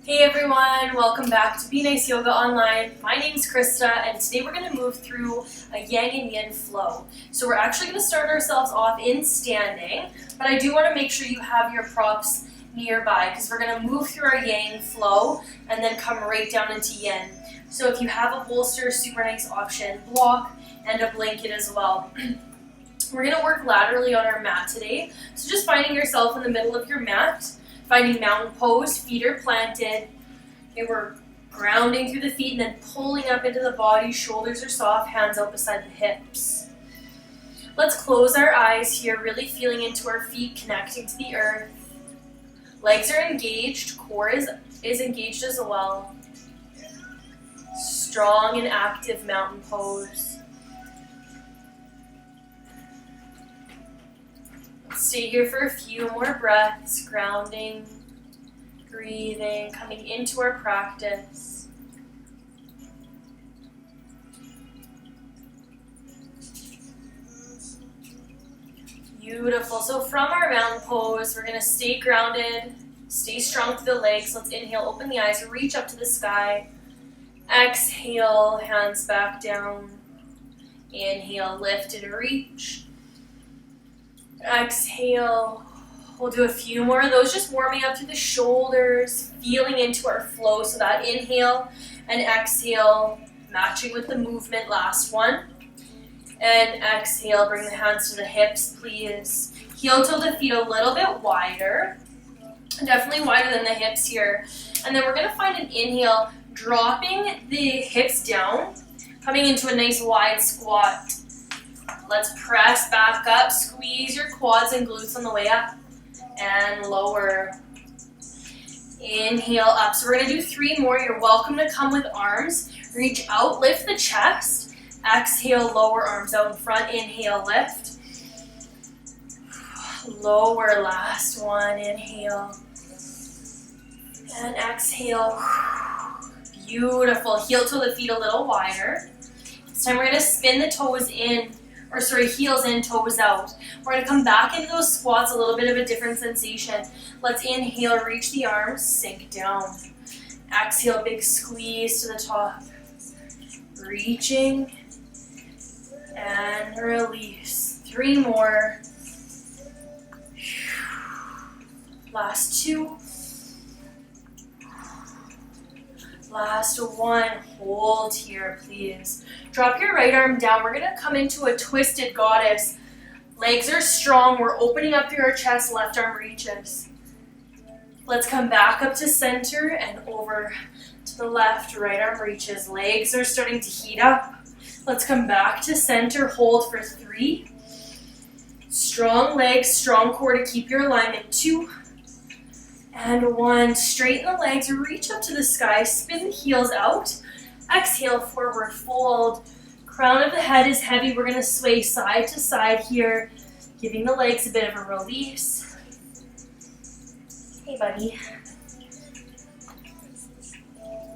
Hey everyone, welcome back to Be Nice Yoga Online. My name's Krista and today we're going to move through a yang and yin flow. So we're actually going to start ourselves off in standing, but I do want to make sure you have your props nearby because we're going to move through our yang flow and then come right down into yin. So if you have a bolster, super nice option, block and a blanket as well. We're going to work laterally on our mat today, so just finding yourself in the middle of your mat. Finding mountain pose, feet are planted. Okay, we're grounding through the feet and then pulling up into the body. Shoulders are soft, hands out beside the hips. Let's close our eyes here, really feeling into our feet, connecting to the earth. Legs are engaged, core is engaged as well. Strong and active mountain pose. Stay here for a few more breaths, grounding, breathing, coming into our practice. Beautiful. So from our mountain pose, we're going to stay grounded, stay strong through the legs. Let's inhale, open the eyes, reach up to the sky. Exhale, hands back down. Inhale, lift and reach. Exhale. We'll do a few more of those, just warming up through the shoulders, feeling into our flow. So that inhale and exhale, matching with the movement. Last one. And exhale, bring the hands to the hips, please. Heel toe the feet a little bit wider. Definitely wider than the hips here. And then we're going to find an inhale, dropping the hips down, coming into a nice wide squat. Let's press back up, squeeze your quads and glutes on the way up, and lower. Inhale up. So we're going to do 3 more. You're welcome to come with arms. Reach out, lift the chest. Exhale, lower arms out in front. Inhale, lift. Lower, last one. Inhale. And exhale. Beautiful. Heel toe the feet a little wider. This time we're going to spin the toes in. Heels in, toes out. We're going to come back into those squats, a little bit of a different sensation. Let's inhale, reach the arms, sink down. Exhale, big squeeze to the top. Reaching and release. 3 more. Last 2. Last 1. Hold here, please. Drop your right arm down. We're going to come into a twisted goddess. Legs are strong. We're opening up through our chest. Left arm reaches. Let's come back up to center and over to the left. Right arm reaches. Legs are starting to heat up. Let's come back to center. Hold for 3. Strong legs, strong core to keep your alignment. 2. And 1, straighten the legs, reach up to the sky, spin the heels out. Exhale, forward fold. Crown of the head is heavy. We're going to sway side to side here, giving the legs a bit of a release. Hey, buddy.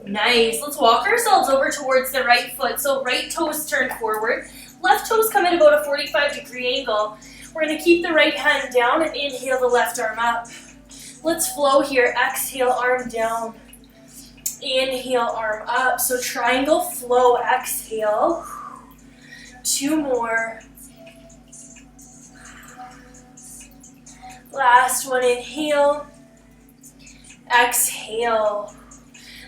Nice. Let's walk ourselves over towards the right foot. So right toes turn forward. Left toes come in about a 45-degree angle. We're going to keep the right hand down and inhale the left arm up. Let's flow here. Exhale, arm down. Inhale, arm up. So triangle flow. Exhale. 2 more. Last one. Inhale. Exhale.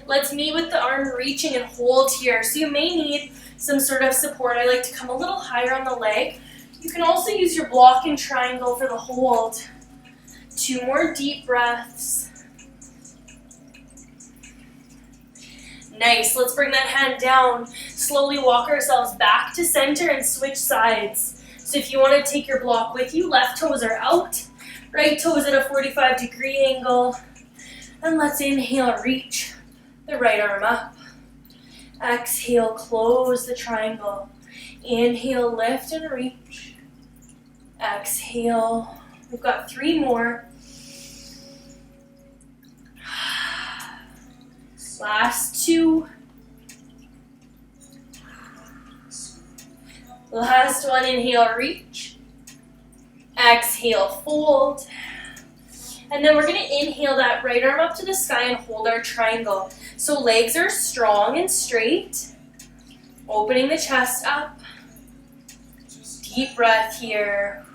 Let's meet with the arm reaching and hold here. So you may need some sort of support. I like to come a little higher on the leg. You can also use your block and triangle for the hold. 2 more deep breaths. Nice. Let's bring that hand down. Slowly walk ourselves back to center and switch sides. So if you want to take your block with you, left toes are out. Right toes at a 45-degree angle. And let's inhale, reach the right arm up. Exhale, close the triangle. Inhale, lift and reach. Exhale. We've got 3 more. Last 2. Last one, inhale, reach. Exhale, fold. And then we're gonna inhale that right arm up to the sky and hold our triangle. So legs are strong and straight. Opening the chest up. Deep breath here.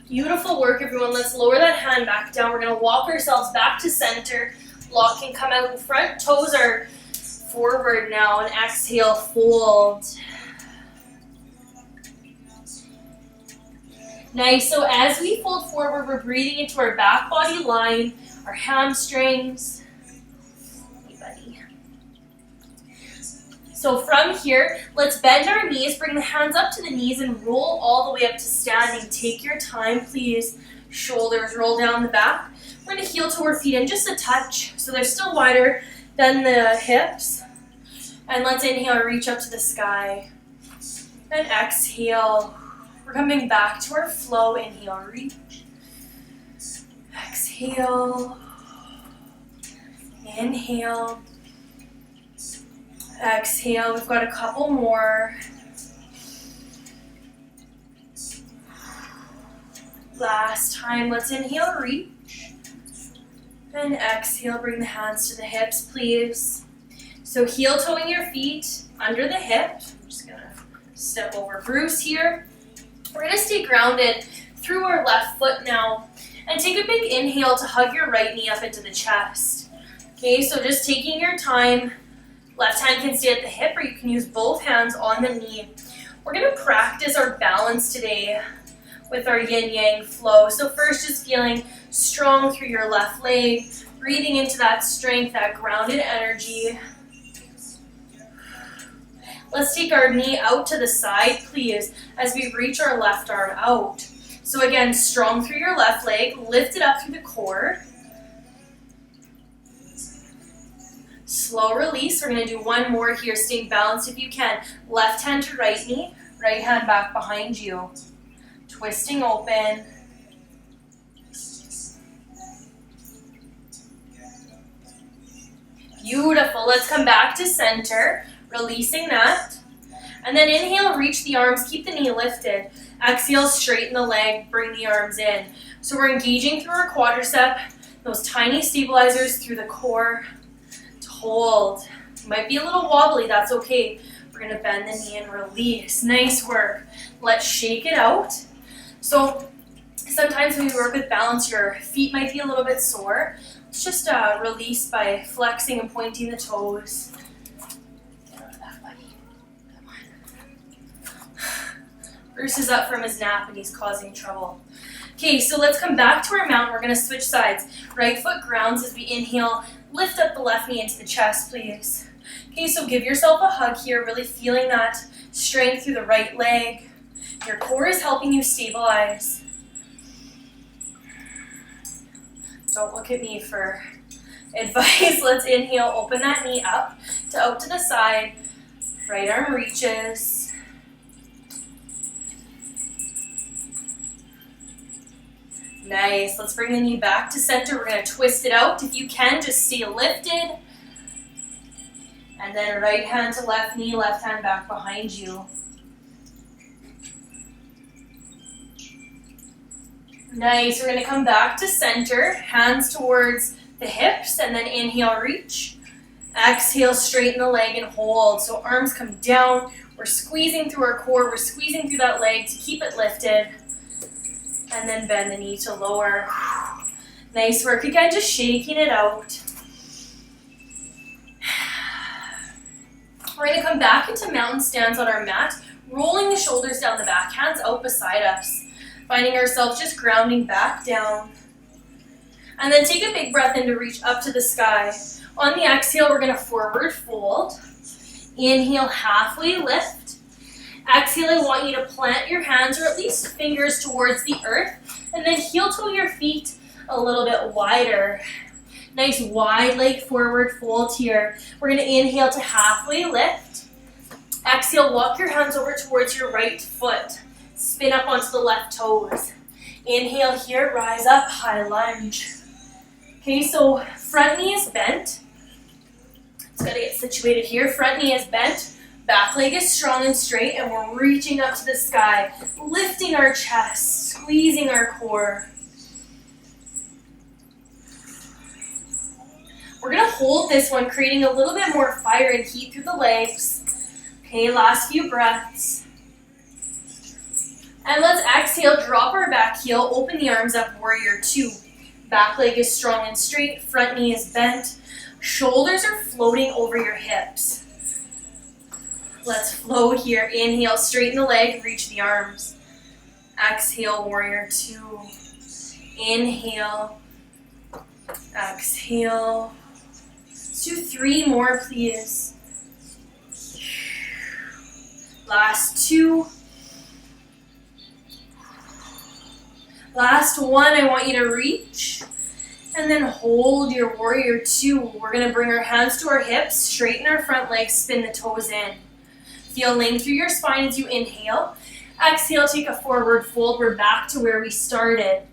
Beautiful work, everyone. Let's lower that hand back down. We're gonna walk ourselves back to center. Lock and come out in front. Toes are forward now, and exhale, fold. Nice. So as we fold forward, we're breathing into our back body line, our hamstrings. Hey, buddy. So from here, let's bend our knees, bring the hands up to the knees, and roll all the way up to standing. Take your time, please. Shoulders roll down the back. We're going to heel toe our feet in just a touch, so they're still wider than the hips. And let's inhale, reach up to the sky. And exhale. We're coming back to our flow. Inhale, reach. Exhale. Inhale. Exhale. We've got a couple more. Last time. Let's inhale, reach. And exhale, bring the hands to the hips, please. So heel toeing your feet under the hip. I'm just gonna step over Bruce here. We're gonna stay grounded through our left foot now. And take a big inhale to hug your right knee up into the chest. Okay, so just taking your time. Left hand can stay at the hip, or you can use both hands on the knee. We're gonna practice our balance today with our yin-yang flow. So first, just feeling strong through your left leg, breathing into that strength, that grounded energy. Let's take our knee out to the side, please, as we reach our left arm out. So again, strong through your left leg, lift it up through the core. Slow release. We're gonna do one more here, staying balanced if you can. Left hand to right knee, right hand back behind you. Twisting open. Beautiful. Let's come back to center, releasing that. And then inhale, reach the arms, keep the knee lifted. Exhale, straighten the leg, bring the arms in. So we're engaging through our quadricep, those tiny stabilizers through the core to hold. Might be a little wobbly, that's okay. We're gonna bend the knee and release. Nice work. Let's shake it out. So sometimes when we work with balance, your feet might be a little bit sore. Let's just release by flexing and pointing the toes. Get out of that, buddy. Come on. Bruce is up from his nap and he's causing trouble. Okay, so let's come back to our mount. We're going to switch sides. Right foot grounds as we inhale. Lift up the left knee into the chest, please. Okay, so give yourself a hug here, really feeling that strength through the right leg. Your core is helping you stabilize. Don't look at me for advice. Let's inhale, open that knee up to out to the side. Right arm reaches. Nice. Let's bring the knee back to center. We're going to twist it out. If you can, just stay lifted. And then right hand to left knee, left hand back behind you. Nice. We're going to come back to center, hands towards the hips, and then inhale, reach. Exhale, straighten the leg and hold. So arms come down. We're squeezing through our core. We're squeezing through that leg to keep it lifted. And then bend the knee to lower. Nice work. Again, just shaking it out. We're going to come back into mountain stance on our mat, rolling the shoulders down the back, hands out beside us. Finding ourselves just grounding back down. And then take a big breath in to reach up to the sky. On the exhale, we're going to forward fold. Inhale, halfway lift. Exhale, I want you to plant your hands or at least fingers towards the earth. And then heel toe your feet a little bit wider. Nice wide leg forward fold here. We're going to inhale to halfway lift. Exhale, walk your hands over towards your right foot. Spin up onto the left toes. Inhale here, rise up, high lunge. Okay, so front knee is bent. It's got to get situated here. Front knee is bent. Back leg is strong and straight, and we're reaching up to the sky, lifting our chest, squeezing our core. We're going to hold this one, creating a little bit more fire and heat through the legs. Okay, last few breaths. And let's exhale, drop our back heel, open the arms up, warrior two. Back leg is strong and straight, front knee is bent. Shoulders are floating over your hips. Let's float here. Inhale, straighten the leg, reach the arms. Exhale, warrior two. Inhale. Exhale. Let's do 3 more, please. Last 2. Last 1, I want you to reach. And then hold your warrior two. We're going to bring our hands to our hips, straighten our front legs, spin the toes in. Feel length through your spine as you inhale. Exhale, take a forward fold. We're back to where we started.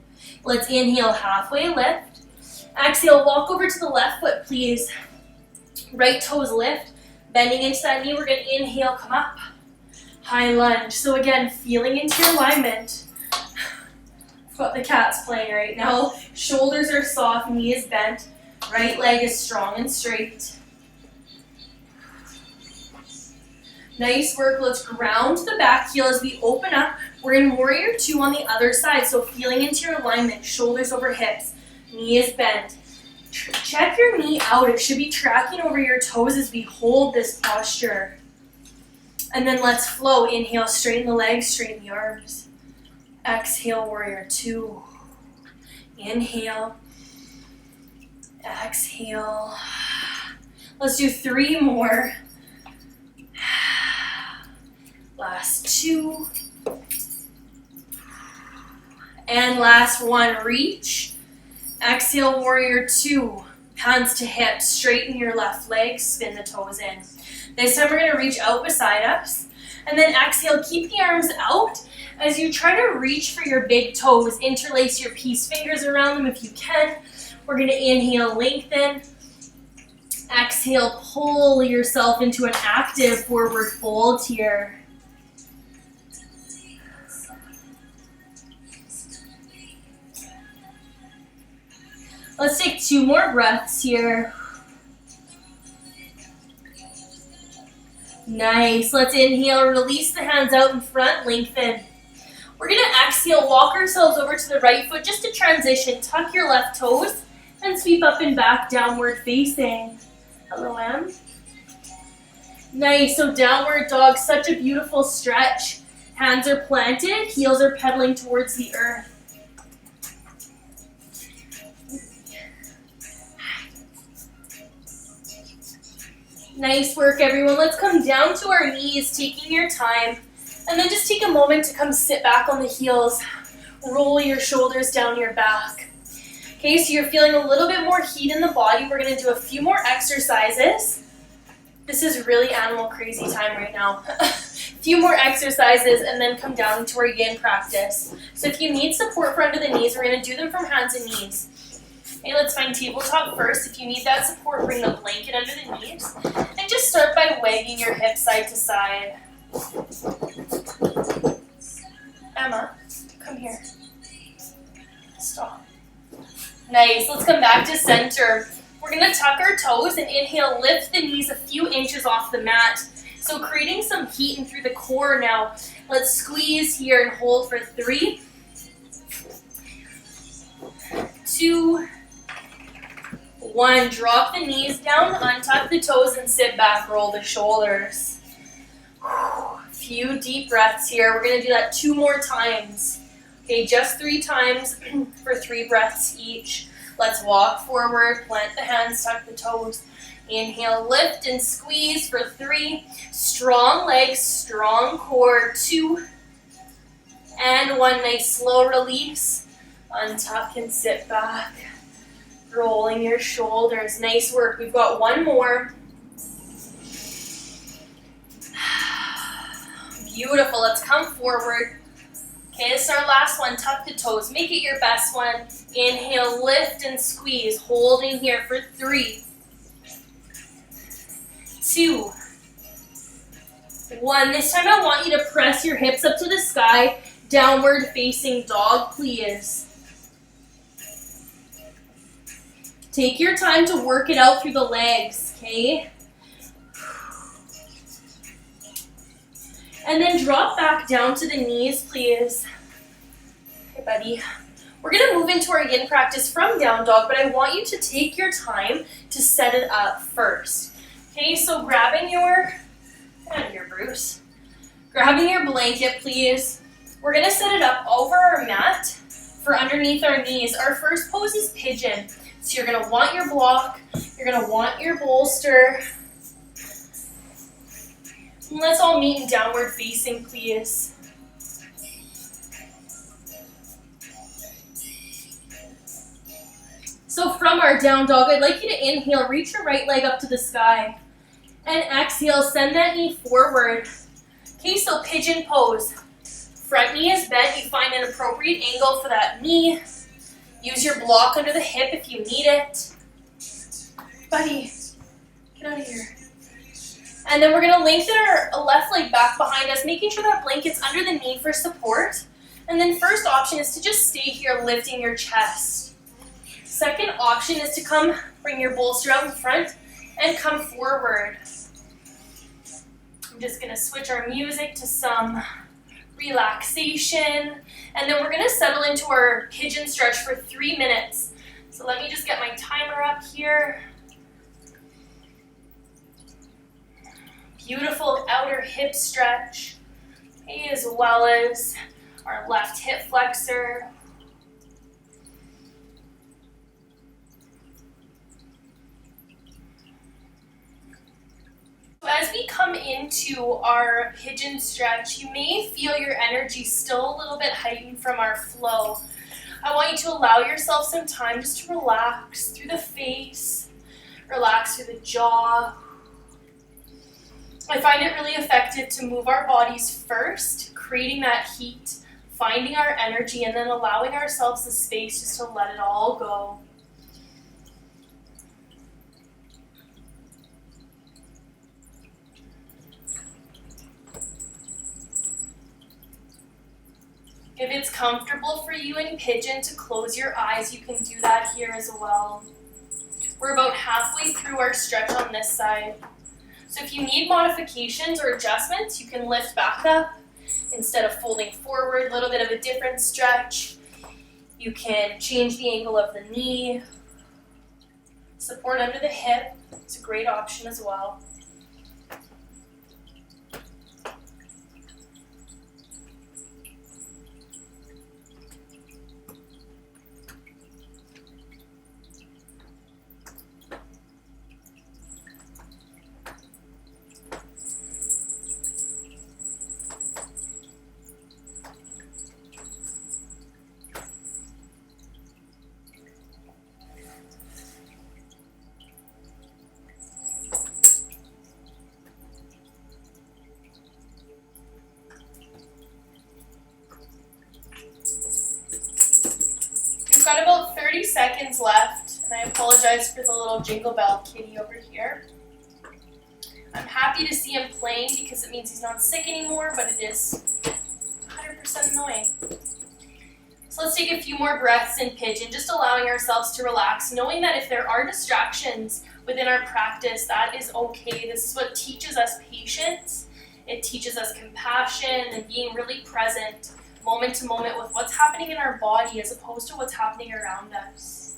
Let's inhale, halfway lift. Exhale, walk over to the left foot, please. Right toes lift. Bending into that knee, we're going to inhale, come up. High lunge. So again, feeling into your alignment. I've got the cats playing right now. Shoulders are soft, knee is bent. Right leg is strong and straight. Nice work. Let's ground the back heel as we open up. We're in warrior two on the other side. So feeling into your alignment, shoulders over hips, knee is bent. Check your knee out. It should be tracking over your toes as we hold this posture. And then let's flow. Inhale, straighten the legs, straighten the arms. Exhale, warrior two. Inhale. Exhale. Let's do 3 more. Last 2. And last 1, reach. Exhale, warrior two. Hands to hips, straighten your left leg, spin the toes in. This time we're going to reach out beside us. And then exhale, keep the arms out as you try to reach for your big toes. Interlace your peace fingers around them if you can. We're going to inhale, lengthen. Exhale, pull yourself into an active forward fold here. Let's take 2 more breaths here. Nice. Let's inhale, release the hands out in front, lengthen. We're going to exhale, walk ourselves over to the right foot just to transition. Tuck your left toes and sweep up and back, downward facing. Hello, Em. Nice. So downward dog, such a beautiful stretch. Hands are planted, heels are pedaling towards the earth. Nice work, everyone. Let's come down to our knees, taking your time. And then just take a moment to come sit back on the heels. Roll your shoulders down your back. Okay, so you're feeling a little bit more heat in the body. We're going to do a few more exercises. This is really animal crazy time right now. A few more exercises and then come down into our yin practice. So if you need support for under the knees, we're going to do them from hands and knees. Okay, let's find tabletop first. If you need that support, bring the blanket under the knees. And just start by wagging your hips side to side. Emma, come here. Stop. Nice. Let's come back to center. We're going to tuck our toes and inhale, lift the knees a few inches off the mat. So creating some heat in through the core now. Let's squeeze here and hold for 3, 2, 1. Drop the knees down, untuck the toes, and sit back. Roll the shoulders. Few deep breaths here. We're going to do that 2 more times. Okay, just 3 times for 3 breaths each. Let's walk forward, plant the hands, tuck the toes. Inhale, lift and squeeze for 3. Strong legs, strong core. 2. And 1. Nice slow release. Untuck and sit back. Rolling your shoulders. Nice work. We've got 1 more. Beautiful. Let's come forward. Okay, this is our last one. Tuck the toes. Make it your best one. Inhale, lift and squeeze. Holding here for 3, 2, 1. This time I want you to press your hips up to the sky, downward facing dog, please. Take your time to work it out through the legs, okay? And then drop back down to the knees, please. Okay, buddy. We're going to move into our yin practice from down dog, but I want you to take your time to set it up first. Okay, so grabbing your, get out of here, Bruce. Grabbing your blanket, please. We're going to set it up over our mat for underneath our knees. Our first pose is pigeon. So you're going to want your block, you're going to want your bolster. And let's all meet in downward facing, please. So from our down dog, I'd like you to inhale, reach your right leg up to the sky. And exhale, send that knee forward. Okay, so pigeon pose. Front knee is bent, you find an appropriate angle for that knee. Use your block under the hip if you need it. Buddy, get out of here. And then we're going to lengthen our left leg back behind us, making sure that blanket's under the knee for support. And then first option is to just stay here, lifting your chest. Second option is to bring your bolster out in front and come forward. I'm just going to switch our music to some relaxation. And then we're going to settle into our pigeon stretch for 3 minutes. So let me just get my timer up here. Beautiful outer hip stretch, as well as our left hip flexor. So as we come into our pigeon stretch, you may feel your energy still a little bit heightened from our flow. I want you to allow yourself some time just to relax through the face, relax through the jaw. I find it really effective to move our bodies first, creating that heat, finding our energy, and then allowing ourselves the space just to let it all go. If it's comfortable for you in pigeon to close your eyes, you can do that here as well. We're about halfway through our stretch on this side. So if you need modifications or adjustments, you can lift back up instead of folding forward, a little bit of a different stretch. You can change the angle of the knee. Support under the hip, it's a great option as well. We've got about 30 seconds left, and I apologize for the little jingle bell kitty over here. I'm happy to see him playing because it means he's not sick anymore, but it is 100% annoying. So let's take a few more breaths in pigeon, just allowing ourselves to relax, knowing that if there are distractions within our practice, that is okay. This is what teaches us patience. It teaches us compassion and being really present moment to moment with what's happening in our body as opposed to what's happening around us.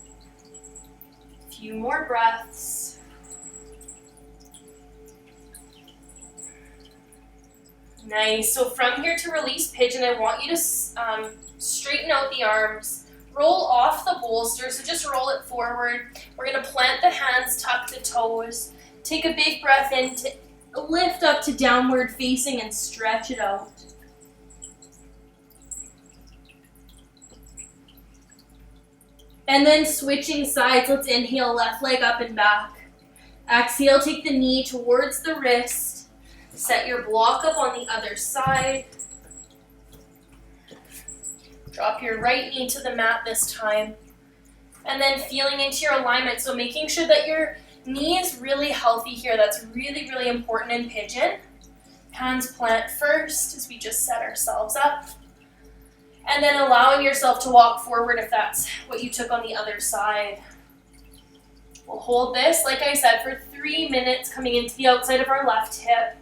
A few more breaths. Nice. So from here to release pigeon, I want you to straighten out the arms. Roll off the bolster, so just roll it forward. We're going to plant the hands, tuck the toes. Take a big breath in to lift up to downward facing and stretch it out. And then switching sides, let's inhale, left leg up and back. Exhale, take the knee towards the wrist. Set your block up on the other side. Drop your right knee to the mat this time. And then feeling into your alignment, so making sure that your knee is really healthy here. That's really, really important in pigeon. Hands plant first as we just set ourselves up. And then allowing yourself to walk forward if that's what you took on the other side. We'll hold this, like I said, for 3 minutes, coming into the outside of our left hip.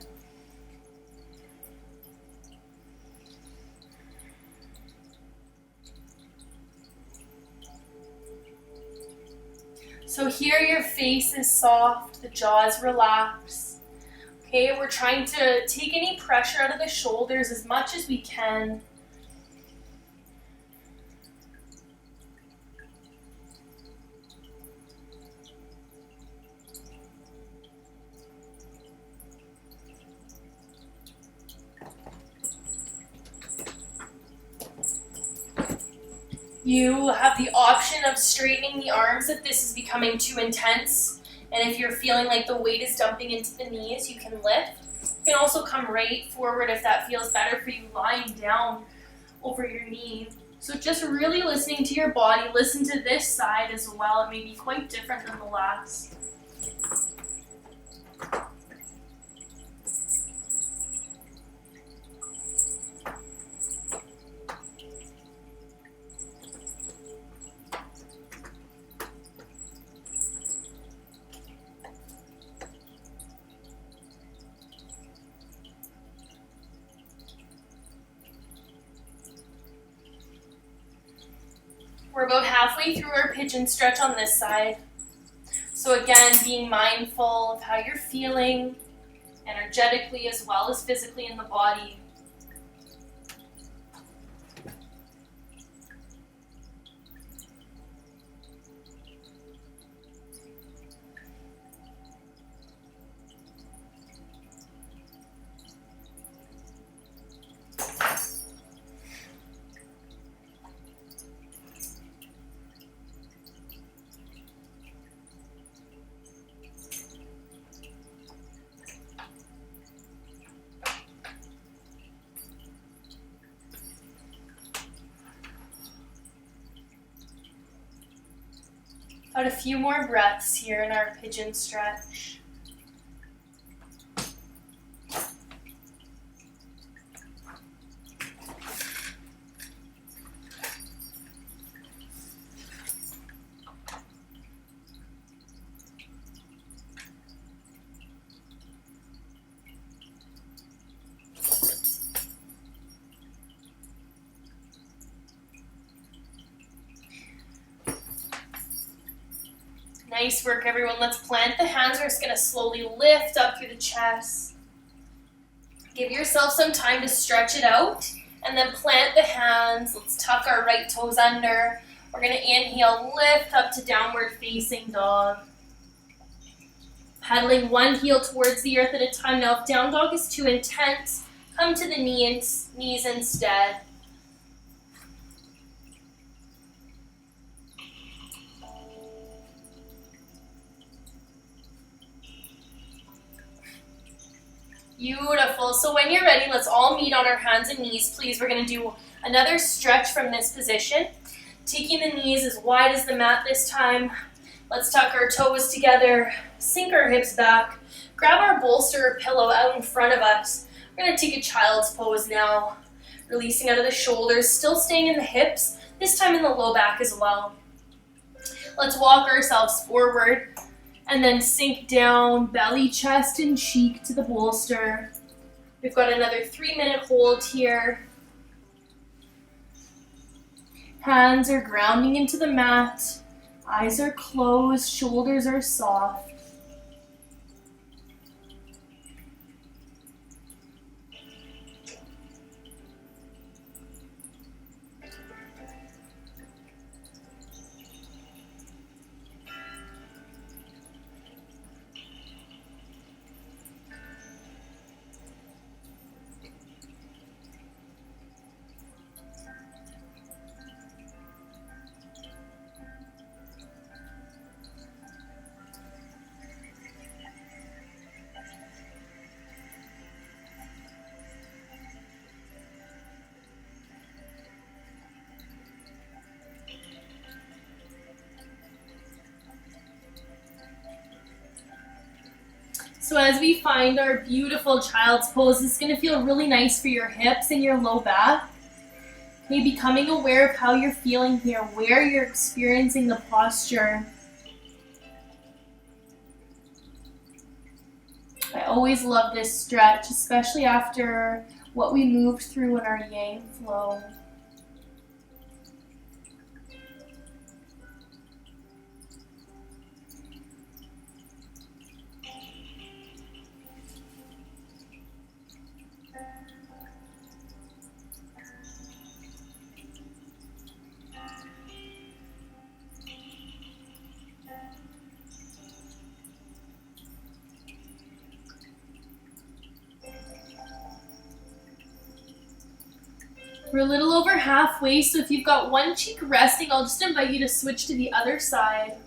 So here your face is soft, the jaw is relaxed. Okay, we're trying to take any pressure out of the shoulders as much as we can. You have the option of straightening the arms if this is becoming too intense. And if you're feeling like the weight is dumping into the knees, you can lift. You can also come right forward if that feels better for you, lying down over your knee. So just really listening to your body. Listen to this side as well. It may be quite different than the last. We're about halfway through our pigeon stretch on this side. So again, being mindful of how you're feeling energetically as well as physically in the body. About a few more breaths here in our pigeon stretch. Nice work, everyone. Let's plant the hands. We're just going to slowly lift up through the chest. Give yourself some time to stretch it out. And then plant the hands. Let's tuck our right toes under. We're going to inhale, lift up to downward facing dog. Pedaling one heel towards the earth at a time. Now, if down dog is too intense, come to the knees instead. Beautiful. So when you're ready, let's all meet on our hands and knees, please. We're going to do another stretch from this position. Taking the knees as wide as the mat this time. Let's tuck our toes together, sink our hips back, grab our bolster or pillow out in front of us. We're going to take a child's pose now, releasing out of the shoulders, still staying in the hips, this time in the low back as well. Let's walk ourselves forward. And then sink down, belly, chest, and cheek to the bolster. We've got another 3-minute hold here. Hands are grounding into the mat. Eyes are closed, shoulders are soft. So as we find our beautiful child's pose, it's going to feel really nice for your hips and your low back. Okay, becoming aware of how you're feeling here, where you're experiencing the posture. I always love this stretch, especially after what we moved through in our yang flow. We're a little over halfway, so if you've got one cheek resting, I'll just invite you to switch to the other side.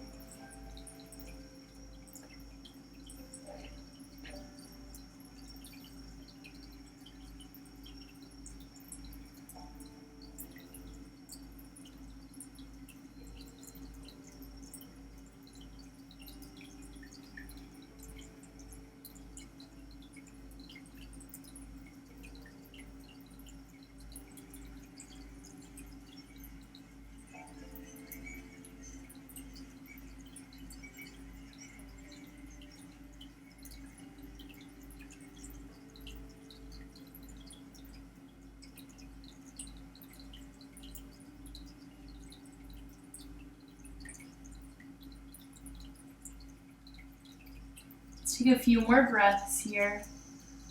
Let's take a few more breaths here.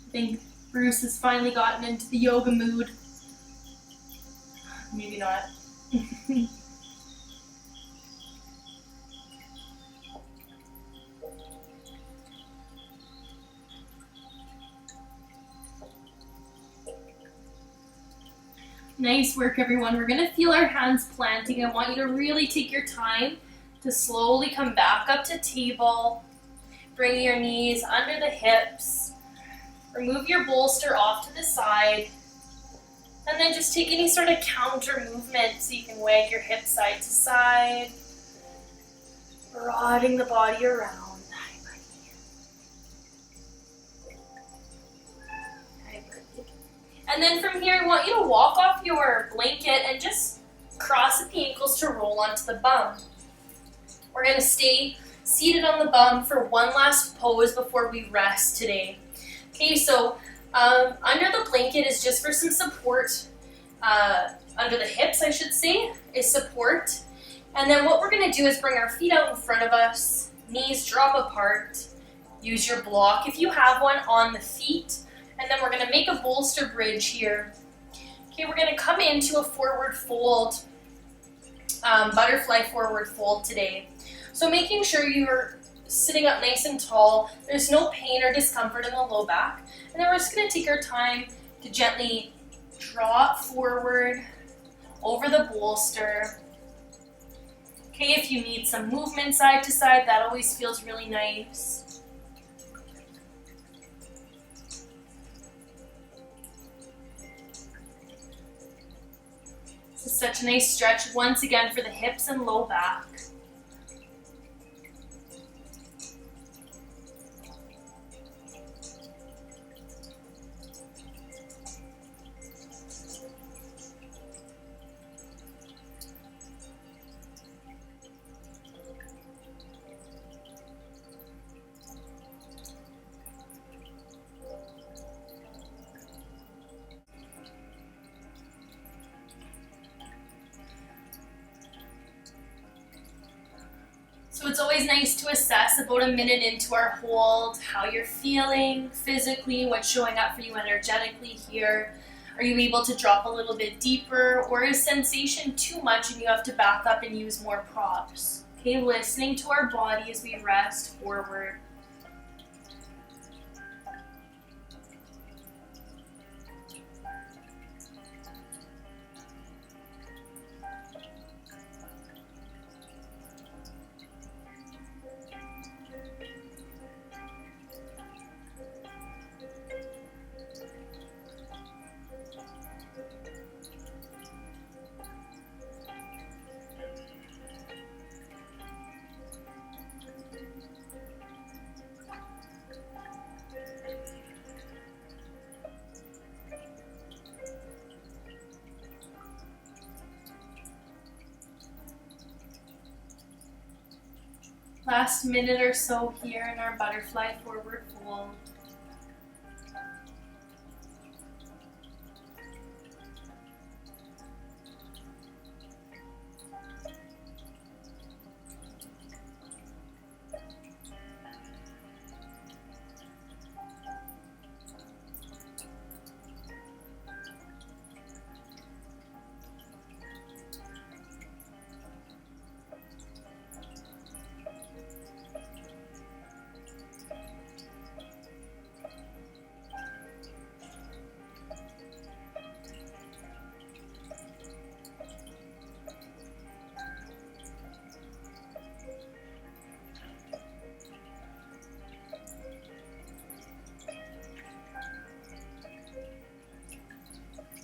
I think Bruce has finally gotten into the yoga mood. Maybe not. Nice work, everyone. We're going to feel our hands planting. I want you to really take your time to slowly come back up to table. Bring your knees under the hips. Remove your bolster off to the side. And then just take any sort of counter movement so you can wag your hips side to side. Rotting the body around. And then from here, I want you to walk off your blanket and just cross the ankles to roll onto the bum. We're going to stay seated on the bum for one last pose before we rest today. Okay, so under the blanket is just for some support. Under the hips, I should say, is support. And then what we're going to do is bring our feet out in front of us, knees drop apart. Use your block if you have one on the feet. And then we're going to make a bolster bridge here. Okay, we're going to come into a forward fold, butterfly forward fold today. So making sure you're sitting up nice and tall, there's no pain or discomfort in the low back. And then we're just going to take our time to gently drop forward over the bolster. Okay, if you need some movement side to side, that always feels really nice. This is such a nice stretch once again for the hips and low back. So it's always nice to assess about a minute into our hold, how you're feeling physically, what's showing up for you energetically here. Are you able to drop a little bit deeper, or is sensation too much and you have to back up and use more props? Okay, listening to our body as we rest forward. Last minute or so here in our butterfly forward fold.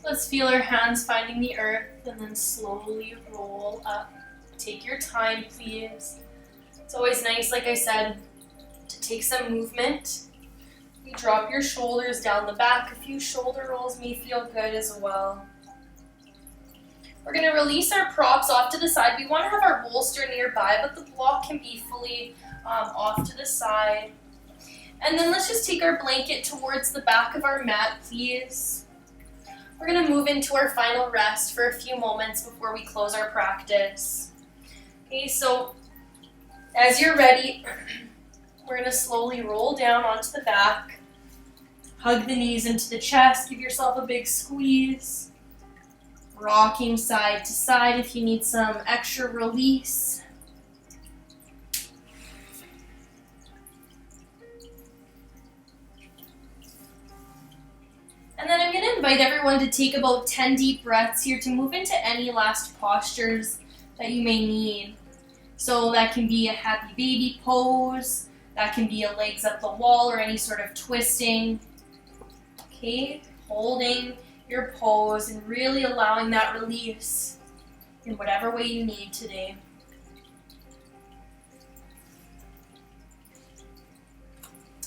Let's feel our hands finding the earth and then slowly roll up. Take your time, please. It's always nice, like I said, to take some movement. You drop your shoulders down the back. A few shoulder rolls may feel good as well. We're going to release our props off to the side. We want to have our bolster nearby, but the block can be fully off to the side. And then let's just take our blanket towards the back of our mat, please. We're going to move into our final rest for a few moments before we close our practice. Okay, so as you're ready, we're going to slowly roll down onto the back. Hug the knees into the chest. Give yourself a big squeeze. Rocking side to side if you need some extra release. And then I'm going to invite everyone to take about 10 deep breaths here to move into any last postures that you may need. So that can be a happy baby pose, that can be a legs up the wall or any sort of twisting. Okay, holding your pose and really allowing that release in whatever way you need today.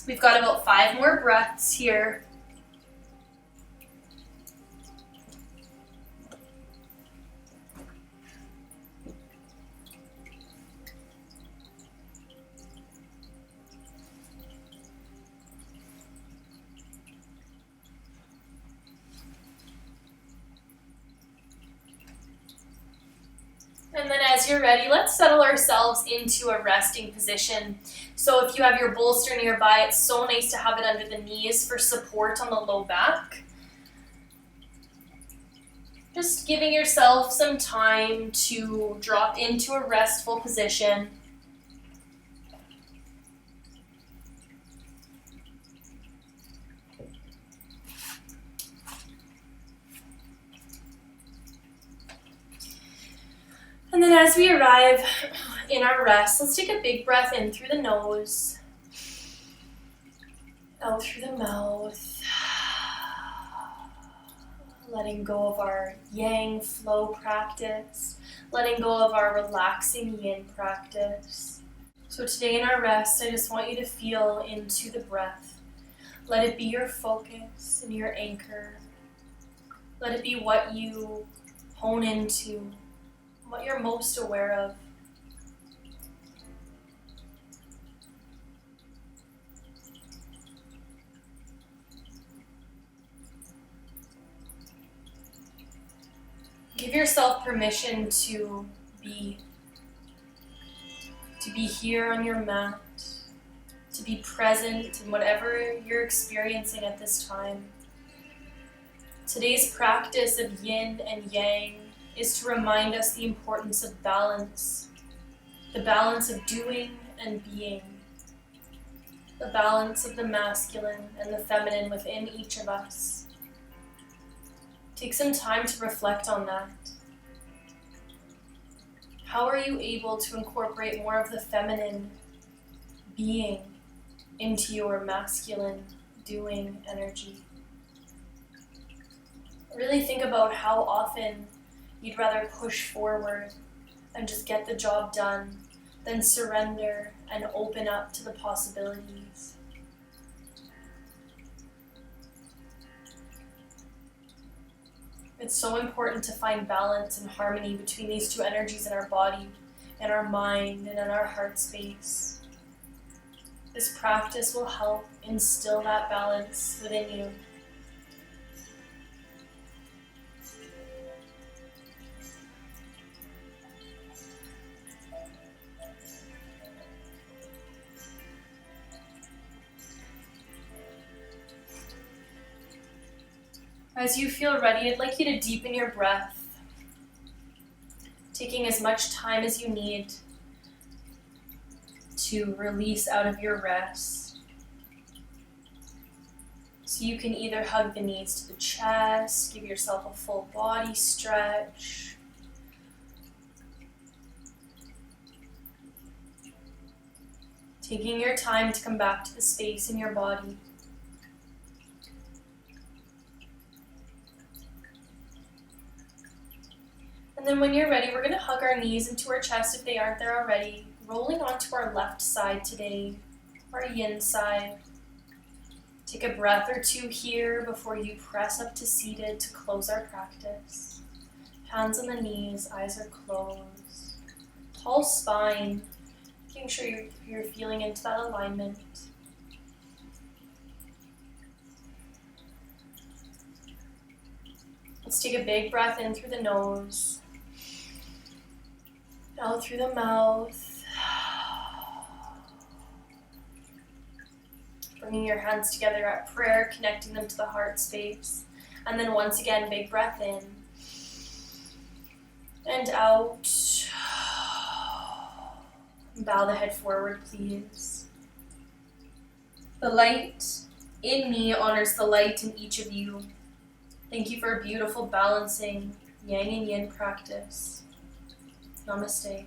We've got about 5 more breaths here. And then as you're ready, let's settle ourselves into a resting position. So if you have your bolster nearby, it's so nice to have it under the knees for support on the low back. Just giving yourself some time to drop into a restful position. And then as we arrive in our rest, let's take a big breath in through the nose, out through the mouth, letting go of our yang flow practice, letting go of our relaxing yin practice. So today in our rest, I just want you to feel into the breath. Let it be your focus and your anchor. Let it be what you hone into, what you're most aware of. Give yourself permission to be here on your mat, to be present in whatever you're experiencing at this time. Today's practice of yin and yang is to remind us the importance of balance, the balance of doing and being, the balance of the masculine and the feminine within each of us. Take some time to reflect on that. How are you able to incorporate more of the feminine being into your masculine doing energy? Really think about how often you'd rather push forward and just get the job done than surrender and open up to the possibilities. It's so important to find balance and harmony between these two energies in our body in our mind and in our heart space. This practice will help instill that balance within you. As you feel ready, I'd like you to deepen your breath, taking as much time as you need to release out of your rest. So you can either hug the knees to the chest, give yourself a full body stretch. Taking your time to come back to the space in your body. And then when you're ready, we're going to hug our knees into our chest if they aren't there already, rolling onto our left side today, our yin side. Take a breath or two here before you press up to seated to close our practice. Hands on the knees, eyes are closed. Tall spine, making sure you're feeling into that alignment. Let's take a big breath in through the nose. Out through the mouth. Bringing your hands together at prayer, connecting them to the heart space. And then once again, big breath in. And out. Bow the head forward, please. The light in me honors the light in each of you. Thank you for a beautiful balancing yang and yin practice. Namaste.